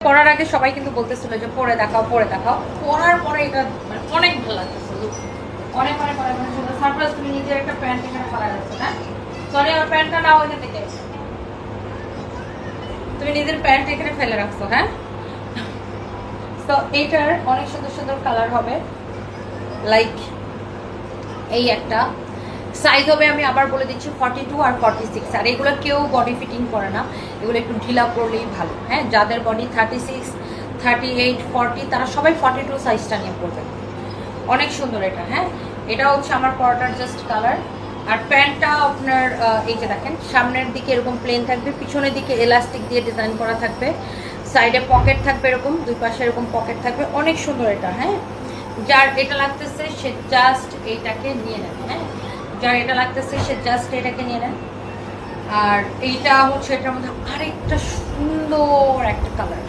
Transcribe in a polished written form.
পরার আগে সবাই কিন্তু বলতেছিল যে পরে দেখাও পরে দেখাও, পরার পরে এটা মানে অনেক ভালো লাগতেছে, অনেক অনেক অনেক অনেক সুন্দর। সারপ্রাইজ, তুমি নিজের একটা প্যান্ট এখানে পরা যাচ্ছে না? সরি, আমার প্যান্টটা নাও এখান থেকে, তুমি নিজের প্যান্ট এখানে ফেলে রাখছো। হ্যাঁ, তো এইটার অনেক সুন্দর সুন্দর কালার হবে, লাইক এই একটা সাইজ হবে, আমি আবার বলে দিচ্ছি 42 আর 46। আর এগুলো কেউ বডি ফিটিং করে না, এগুলো একটু ঢিলা পড়লেই ভালো। হ্যাঁ, যাদের বডি 36, 38, 40 তারা সবাই 42 সাইজটা নিয়ে পড়বে। অনেক সুন্দর এটা। হ্যাঁ, এটা হচ্ছে আমার পরাটার জাস্ট কালার। আর প্যান্টটা আপনার এই যে দেখেন, সামনের দিকে এরকম প্লেন থাকবে, পিছনের দিকে এলাস্টিক দিয়ে ডিজাইন করা থাকবে, সাইডে পকেট থাকবে, এরকম দুই পাশে এরকম পকেট থাকবে, অনেক সুন্দর এটা। হ্যাঁ, যার এটা লাগতেছে সে জাস্ট এইটাকে নিয়ে নেন। হ্যাঁ, যার এটা লাগতেছে সে জাস্ট এটাকে নিয়ে নেন। আর এইটা হচ্ছে এটার মধ্যে আরেকটা সুন্দর একটা কালার।